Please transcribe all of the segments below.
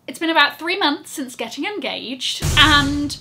It's been about 3 months since getting engaged, and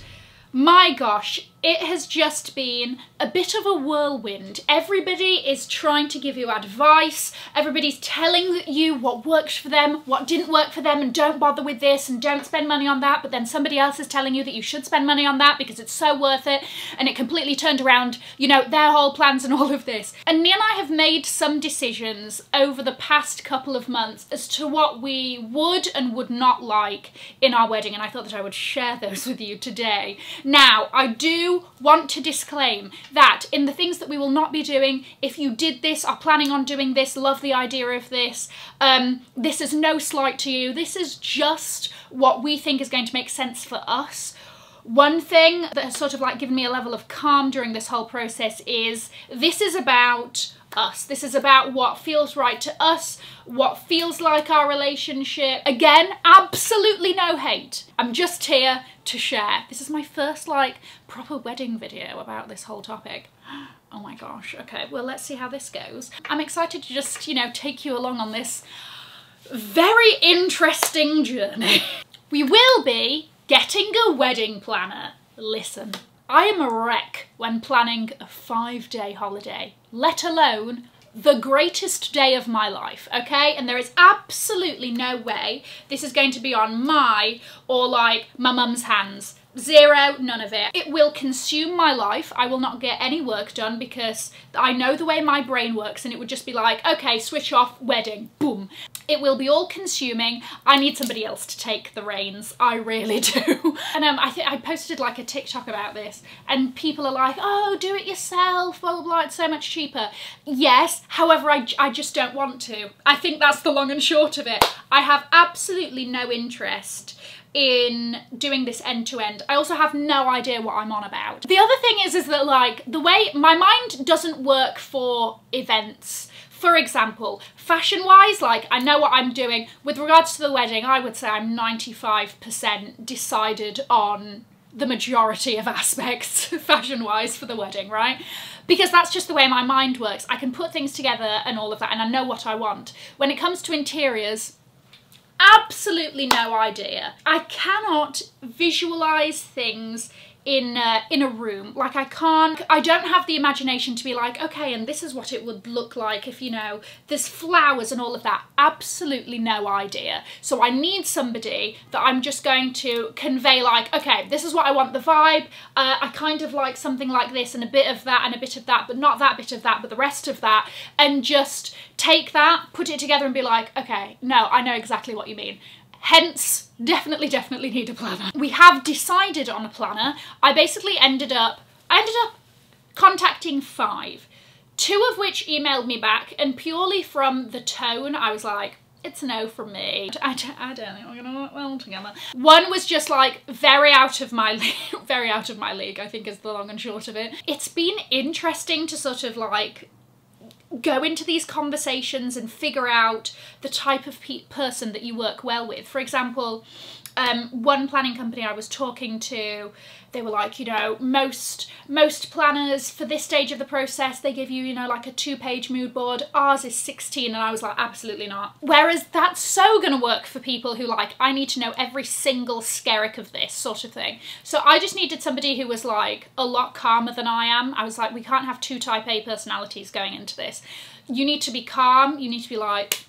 my gosh, it has just been a bit of a whirlwind. Everybody is trying to give you advice. Everybody's telling you what worked for them, what didn't work for them, and don't bother with this and don't spend money on that. But then somebody else is telling you that you should spend money on that because it's so worth it. And it completely turned around, you know, their whole plans and all of this. And Nii and I have made some decisions over the past couple of months as to what we would and would not like in our wedding. And I thought that I would share those with you today. Now, I do want to disclaim that in the things that we will not be doing, if you did this, are planning on doing this, love the idea of this, this is no slight to you. This is just what we think is going to make sense for us. One thing that has sort of like given me a level of calm during this whole process is this is about us. This is about what feels right to us, what feels like our relationship. Again, absolutely no hate. I'm just here to share. This is my first like proper wedding video about this whole topic. Oh my gosh. Okay, well, let's see how this goes. I'm excited to just, you know, take you along on this very interesting journey. We will be getting a wedding planner. Listen, I am a wreck when planning a 5-day holiday, let alone the greatest day of my life, okay? And there is absolutely no way this is going to be on my or like my mum's hands. Zero, none of it. It will consume my life. I will not get any work done because I know the way my brain works, and it would just be like, okay, switch off, wedding, boom. It will be all consuming. I need somebody else to take the reins. I really do. And I think I posted like a TikTok about this, and people are like, oh, do it yourself, blah, blah, blah, it's so much cheaper. Yes, however, I just don't want to. I think that's the long and short of it. I have absolutely no interest in doing this end to end. I also have no idea what I'm on about. The other thing is that like the way my mind doesn't work for events. For example, fashion-wise, like I know what I'm doing. With regards to the wedding, I would say I'm 95% decided on the majority of aspects fashion-wise for the wedding, right? Because that's just the way my mind works. I can put things together and all of that, and I know what I want. When it comes to interiors, absolutely no idea. I cannot visualize things in a room. Like I don't have the imagination to be like, okay, and this is what it would look like if, you know, there's flowers and all of that. Absolutely no idea. So I need somebody that I'm just going to convey like, okay, this is what I want, the vibe. I kind of like something like this and a bit of that and a bit of that, but not that bit of that, but the rest of that, and just take that, put it together and be like, okay, no, I know exactly what you mean. Hence, definitely need a planner. We have decided on a planner. I ended up contacting 5, 2 of which emailed me back, and purely from the tone, I was like, it's no from me. I don't think we're gonna work well together. One was just like very out of my league, I think is the long and short of it. It's been interesting to sort of like go into these conversations and figure out the type of person that you work well with. For example, one planning company I was talking to, they were like, you know, most planners for this stage of the process, they give you, you know, like a 2-page mood board. Ours is 16, and I was like, absolutely not. Whereas that's so gonna work for people who like, I need to know every single skerrick of this sort of thing. So I just needed somebody who was like a lot calmer than I am. I was like, we can't have 2 type A personalities going into this. You need to be calm. You need to be like,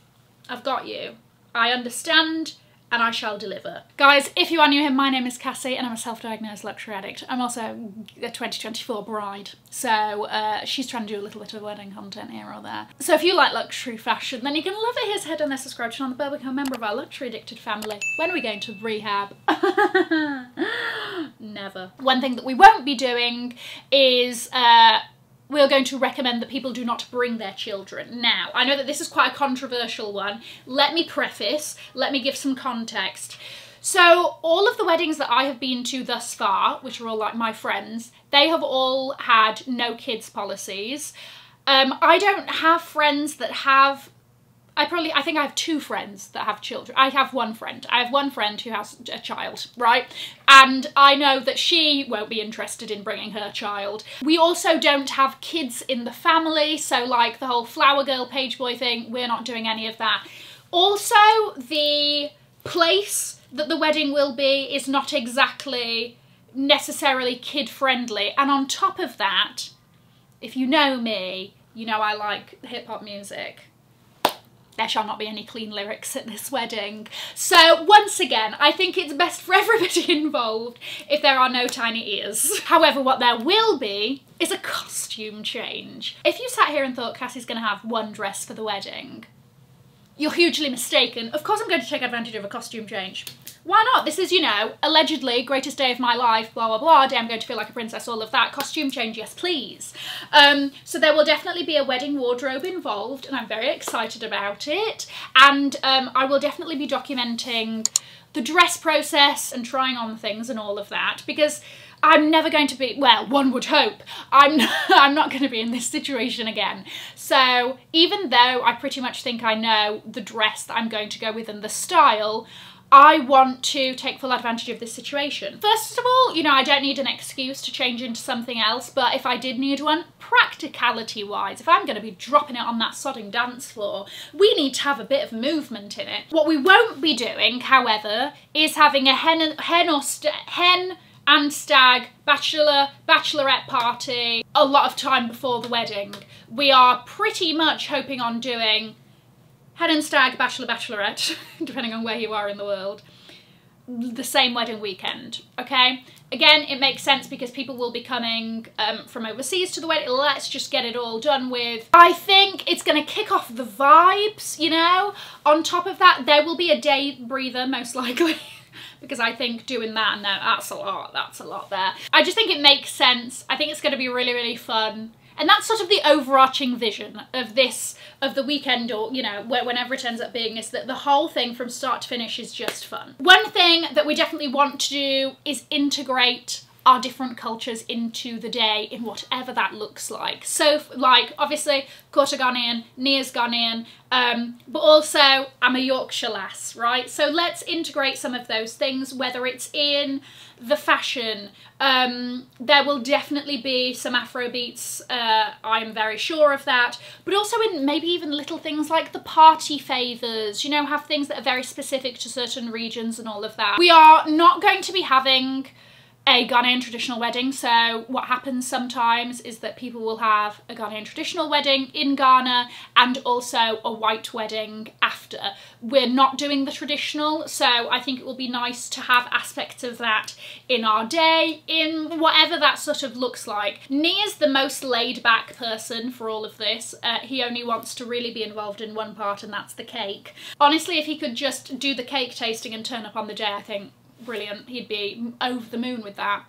I've got you. I understand, and I shall deliver. Guys, if you are new here, my name is Cassie and I'm a self-diagnosed luxury addict. I'm also a 2024 bride, so she's trying to do a little bit of wedding content here or there. So if you like luxury fashion, then you can love it. Here's head on there, subscribe to the bell, become a member of our luxury addicted family. When are we going to rehab? Never. One thing that we won't be doing is we're going to recommend that people do not bring their children. Now, I know that this is quite a controversial one. Let me preface, let me give some context. So all of the weddings that I have been to thus far, which are all like my friends, they have all had no kids policies. I don't have friends that have, I think I have 2 friends that have children. I have one friend who has a child, right? And I know that she won't be interested in bringing her child. We also don't have kids in the family, so like the whole flower girl, page boy thing, we're not doing any of that. Also, the place that the wedding will be is not exactly necessarily kid-friendly. And on top of that, if you know me, you know I like hip-hop music. There shall not be any clean lyrics at this wedding. So once again, I think it's best for everybody involved if there are no tiny ears. However, what there will be is a costume change. If you sat here and thought Cassie's gonna have one dress for the wedding, you're hugely mistaken. Of course I'm going to take advantage of a costume change. Why not? This is, you know, allegedly greatest day of my life, blah, blah, blah, day I'm going to feel like a princess, all of that. Costume change, yes, please. So there will definitely be a wedding wardrobe involved, and I'm very excited about it. And I will definitely be documenting the dress process and trying on things and all of that, because I'm never going to be, well, one would hope, I'm not going to be in this situation again. So even though I pretty much think I know the dress that I'm going to go with and the style, I want to take full advantage of this situation. First of all, you know, I don't need an excuse to change into something else, but if I did need one, practicality-wise, if I'm going to be dropping it on that sodding dance floor, we need to have a bit of movement in it. What we won't be doing, however, is having a hen and stag bachelorette party a lot of time before the wedding. We are pretty much hoping on doing hen and stag bachelorette, depending on where you are in the world, the same wedding weekend, okay? Again, it makes sense because people will be coming from overseas to the wedding. Let's just get it all done with. I think it's going to kick off the vibes, you know? On top of that, there will be a day breather, most likely. Because I think doing that, no, that's a lot there. I just think it makes sense. I think it's going to be really, really fun. And that's sort of the overarching vision of this, of the weekend, or, you know, whenever it ends up being, is that the whole thing from start to finish is just fun. One thing that we definitely want to do is integrate our different cultures into the day in whatever that looks like. So, like, obviously, Court are Ghanaian, Nia's Ghanaian, but also I'm a Yorkshire lass, right? So let's integrate some of those things, whether it's in the fashion. There will definitely be some Afro beats, I'm very sure of that, but also in maybe even little things like the party favours, you know, have things that are very specific to certain regions and all of that. We are not going to be having a Ghanaian traditional wedding, so what happens sometimes is that people will have a Ghanaian traditional wedding in Ghana and also a white wedding after. We're not doing the traditional, so I think it will be nice to have aspects of that in our day, in whatever that sort of looks like. Nia's the most laid back person for all of this. He only wants to really be involved in one part, and that's the cake. Honestly, if he could just do the cake tasting and turn up on the day, I think brilliant. He'd be over the moon with that.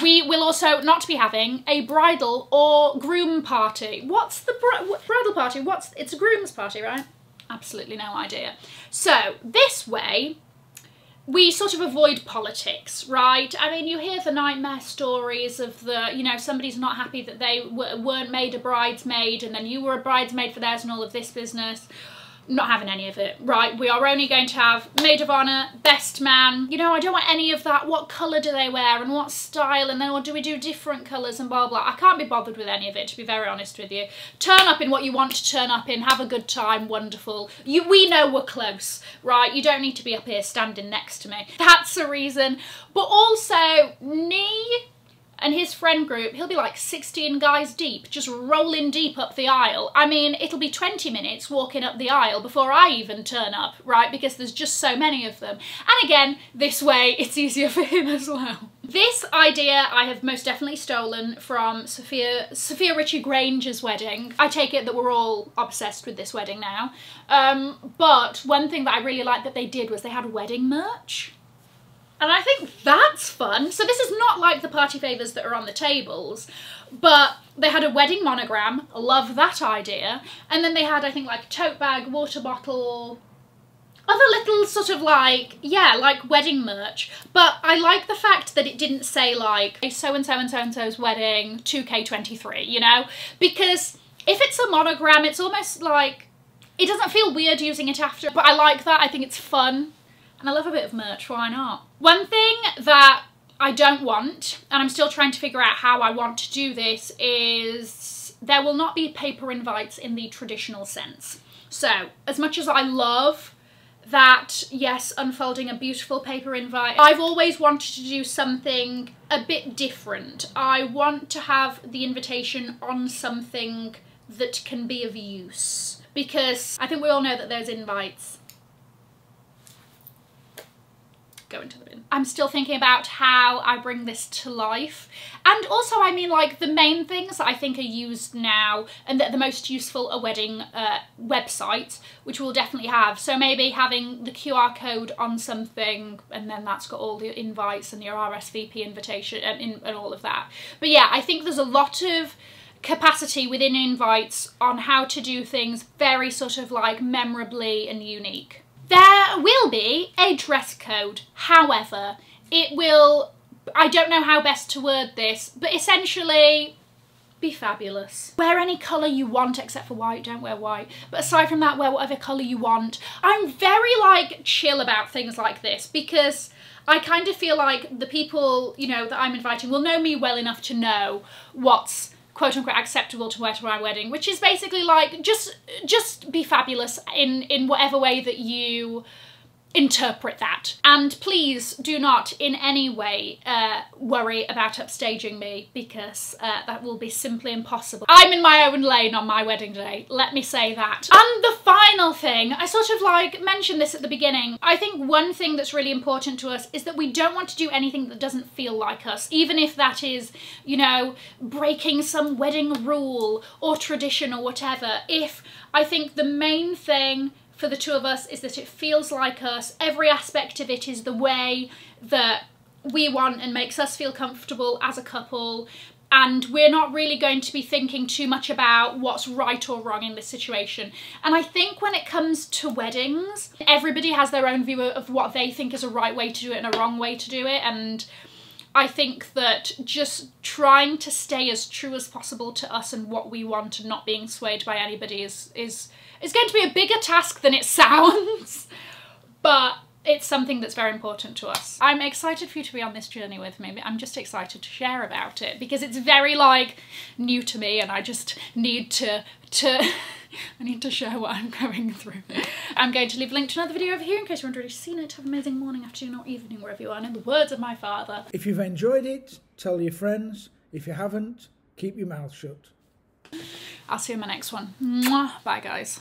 We will also not be having a bridal or groom party. What's the bridal party? It's a groom's party, right? Absolutely no idea. So this way, we sort of avoid politics, right? I mean, you hear the nightmare stories of the, you know, somebody's not happy that they weren't made a bridesmaid and then you were a bridesmaid for theirs and all of this business. Not having any of it, right? We are only going to have maid of honour, best man. You know, I don't want any of that. What colour do they wear and what style, and then or do we do different colours and blah blah. I can't be bothered with any of it, to be very honest with you. Turn up in what you want to turn up in, have a good time, wonderful. We know we're close, right? You don't need to be up here standing next to me. That's the reason. But also, Nii and his friend group, he'll be like 16 guys deep, just rolling deep up the aisle. I mean, it'll be 20 minutes walking up the aisle before I even turn up, right? Because there's just so many of them. And again, this way, it's easier for him as well. This idea I have most definitely stolen from Sophia Richie Granger's wedding. I take it that we're all obsessed with this wedding now. But one thing that I really liked that they did was they had wedding merch. And I think that's fun. So this is not like the party favours that are on the tables, but they had a wedding monogram. Love that idea. And then they had, I think, like a tote bag, water bottle, other little sort of like, yeah, like wedding merch. But I like the fact that it didn't say like so-and-so and so-and-so's wedding 2K23, you know? Because if it's a monogram, it's almost like, it doesn't feel weird using it after. But I like that. I think it's fun. And I love a bit of merch, why not? One thing that I don't want, and I'm still trying to figure out how I want to do this, is there will not be paper invites in the traditional sense. So, as much as I love that, yes, unfolding a beautiful paper invite. I've always wanted to do something a bit different. I want to have the invitation on something that can be of use, because I think we all know that those invites go into the bin. I'm still thinking about how I bring this to life. And also, I mean, like, the main things that I think are used now and that are the most useful are wedding websites, which we'll definitely have. So maybe having the QR code on something, and then that's got all the invites and your RSVP invitation and all of that. But yeah, I think there's a lot of capacity within invites on how to do things very sort of like memorably and unique. There will be a dress code, however, it will, I don't know how best to word this, but essentially be fabulous. Wear any colour you want except for white, don't wear white. But aside from that, wear whatever colour you want. I'm very like chill about things like this because I kind of feel like the people, you know, that I'm inviting will know me well enough to know what's quote unquote acceptable to wear to my wedding, which is basically like just be fabulous in whatever way that you interpret that. And please do not in any way worry about upstaging me, because that will be simply impossible. I'm in my own lane on my wedding day, let me say that. And the final thing, I sort of like mentioned this at the beginning, I think one thing that's really important to us is that we don't want to do anything that doesn't feel like us, even if that is, you know, breaking some wedding rule or tradition or whatever. I think the main thing for the two of us is that it feels like us. Every aspect of it is the way that we want and makes us feel comfortable as a couple, and we're not really going to be thinking too much about what's right or wrong in this situation. And I think when it comes to weddings, everybody has their own view of what they think is a right way to do it and a wrong way to do it, and I think that just trying to stay as true as possible to us and what we want and not being swayed by anybody is going to be a bigger task than it sounds, but it's something that's very important to us. I'm excited for you to be on this journey with me. I'm just excited to share about it because it's very like new to me, and I just need to I need to share what I'm going through. I'm going to leave a link to another video over here in case you haven't already seen it. Have an amazing morning, afternoon or evening wherever you are, and in the words of my father, if you've enjoyed it, tell your friends. If you haven't, keep your mouth shut. I'll see you in my next one. Mwah. Bye guys.